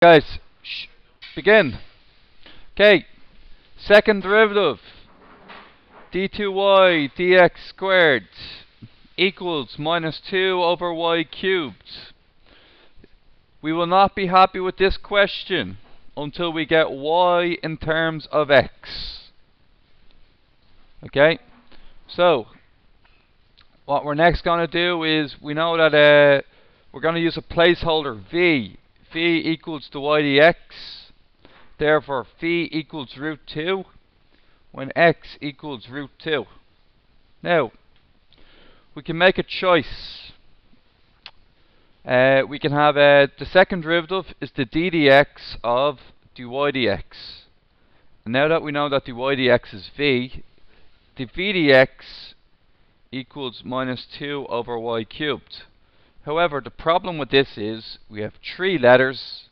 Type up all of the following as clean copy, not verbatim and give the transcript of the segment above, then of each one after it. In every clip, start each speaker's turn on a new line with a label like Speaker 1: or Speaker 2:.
Speaker 1: Guys, begin. Okay, second derivative, d2y dx squared equals minus 2 over y cubed. We will not be happy with this question until we get y in terms of x. Okay, so what we're next going to do is, we know that we're going to use a placeholder v. V equals to y dx. Therefore, phi equals root 2 when x equals root 2. Now, we can make a choice. We can have the second derivative is the d dx of dy dx. And now that we know that dy dx is v, the v dx equals minus 2 over y cubed. However, the problem with this is we have three letters.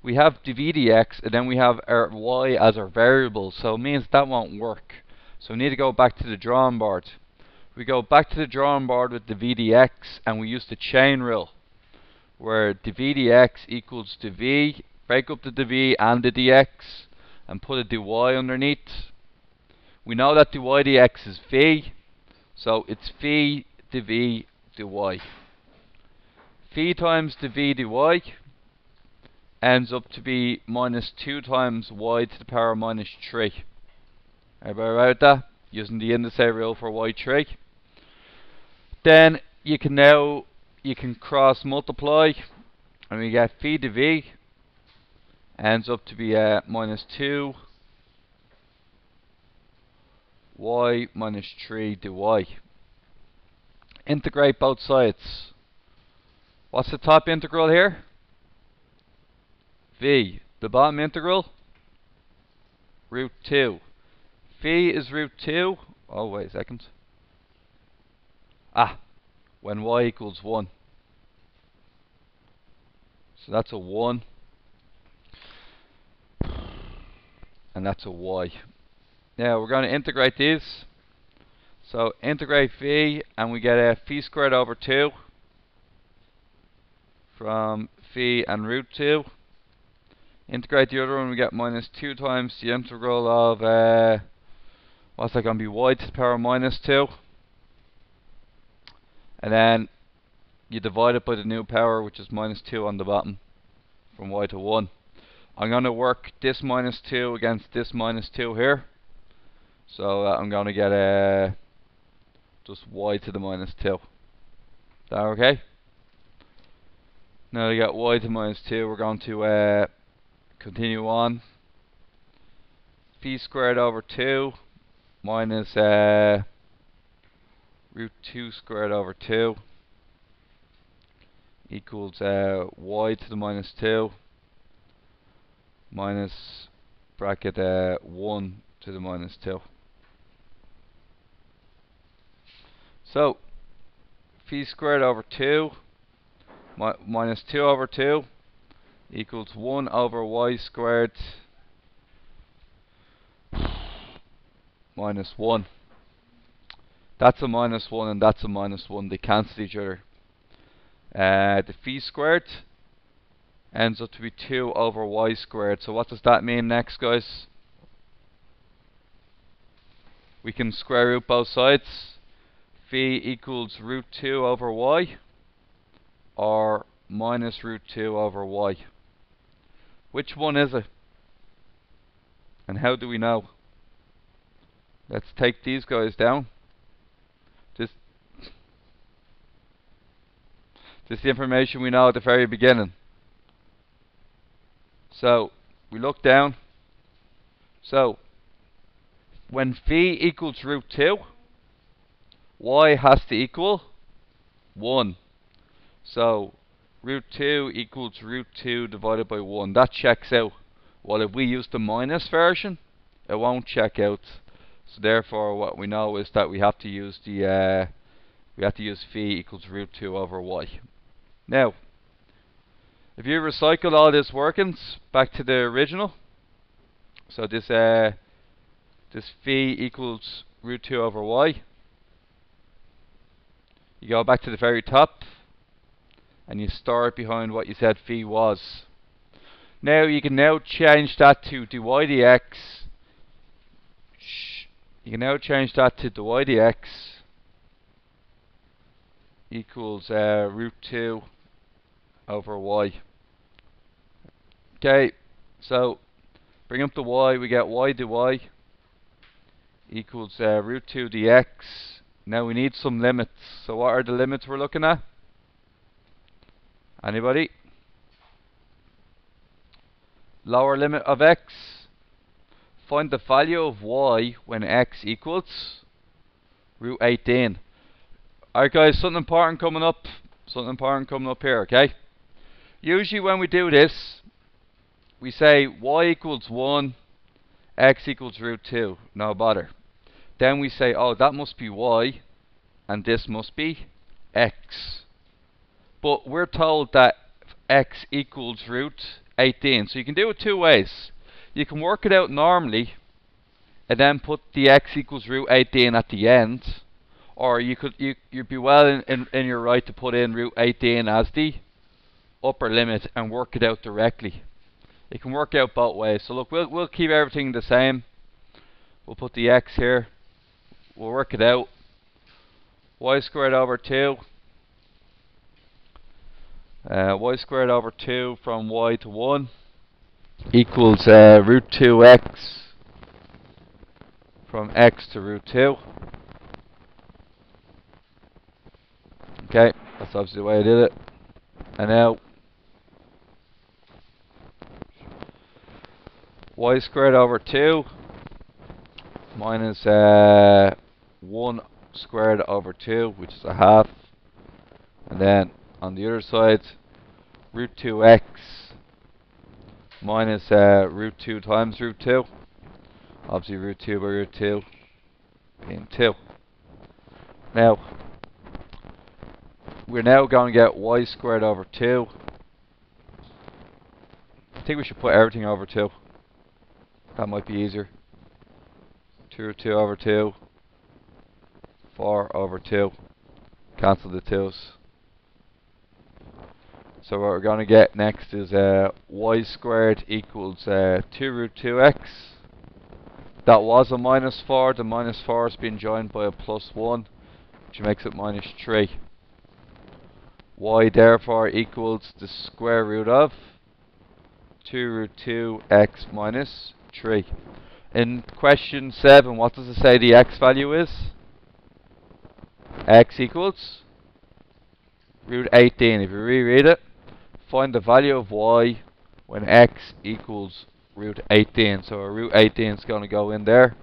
Speaker 1: We have the v dx, and then we have our y as our variable, so it means that won't work. So we need to go back to the drawing board. We go back to the drawing board with the v dx, and we use the chain rule, where the v dx equals to v, break up the v and the dx, and put a dy underneath. We know that dy dx is v, so it's phi dv dy. Phi times the v dy ends up to be minus 2 times y to the power minus 3. Everybody right with that? Using the indice rule for y3. Then you can cross multiply, and we get phi dv ends up to be minus 2 y minus 3 dy. Integrate both sides. What's the top integral here? V. The bottom integral? Root 2. Phi is root 2. Oh, wait a second. When y equals 1. So that's a 1. And that's a y. Now we're going to integrate these. So integrate phi, and we get phi squared over 2 from phi and root 2. Integrate the other one, we get minus 2 times the integral of, what's that going to be, y to the power minus 2. And then you divide it by the new power, which is minus 2 on the bottom, from y to 1. I'm going to work this minus 2 against this minus 2 here. So I'm going to get just y to the minus 2. Is that okay? Now you got y to minus 2, we're going to continue on. Phi squared over 2 minus root 2 squared over 2 equals y to the minus 2 minus bracket 1 to the minus 2. So phi squared over 2 minus 2 over 2 equals 1 over y squared minus 1. That's a minus 1 and that's a minus 1. They cancel each other. The phi squared ends up to be 2 over y squared. So what does that mean next, guys? We can square root both sides. Phi equals root 2 over y, or minus root 2 over y. Which one is it? And how do we know? Let's take these guys down. This is the information we know at the very beginning. So we look down. So when phi equals root 2, y has to equal 1. So root 2 equals root 2 divided by 1. That checks out. Well, if we use the minus version, it won't check out. So therefore, what we know is that we have to use phi equals root 2 over y. Now, if you recycle all these workings back to the original, so this phi equals root 2 over y, you go back to the very top and you store it behind what you said phi was. Now you can now change that to dy dx. You can now change that to dy dx equals root 2 over y. Okay, so bring up the y, we get y dy equals root 2 dx. Now we need some limits. So what are the limits we're looking at? Anybody? Lower limit of x. Find the value of y when x equals root 18. Alright guys, something important coming up. Something important coming up here, okay? Usually when we do this, we say y equals 1, x equals root 2. No bother. Then we say, oh, that must be y, and this must be x. But we're told that x equals root 18. So you can do it two ways. You can work it out normally, and then put the x equals root 18 at the end. Or you'd be well in your right to put in root 18 as the upper limit and work it out directly. It can work out both ways. So look, we'll keep everything the same. We'll put the x here. We'll work it out. Y squared over 2. Y squared over 2 from y to 1 equals root 2x from x to root 2. Okay, that's obviously the way I did it. And now y squared over 2 minus 1 squared over 2, which is a half. And then on the other side, root 2x minus root 2 times root 2. Obviously root 2 by root 2 being 2. Now, we're now going to get y squared over 2. I think we should put everything over 2. That might be easier. 2 root 2 over 2. 4 over 2. Cancel the 2's. So what we're going to get next is y squared equals 2 root 2x. That was a minus 4. The minus 4 has been joined by a plus 1, which makes it minus 3. Y therefore equals the square root of 2 root 2x minus 3. In question 7, what does it say the x value is? X equals root 18. If you reread it, find the value of y when x equals root 18. So our root 18 is going to go in there.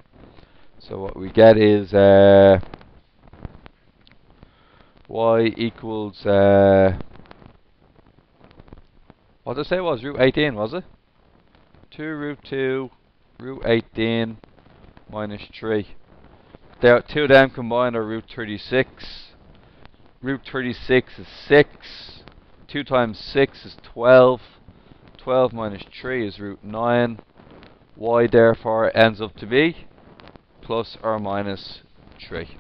Speaker 1: So what we get is y equals what did I say it was? Root 18, was it? 2 root 2 root 18 minus 3. There, two of them combined are root 36. Root 36 is 6. 2 times 6 is 12. 12 minus 3 is root 9. Y therefore ends up to be plus or minus 3.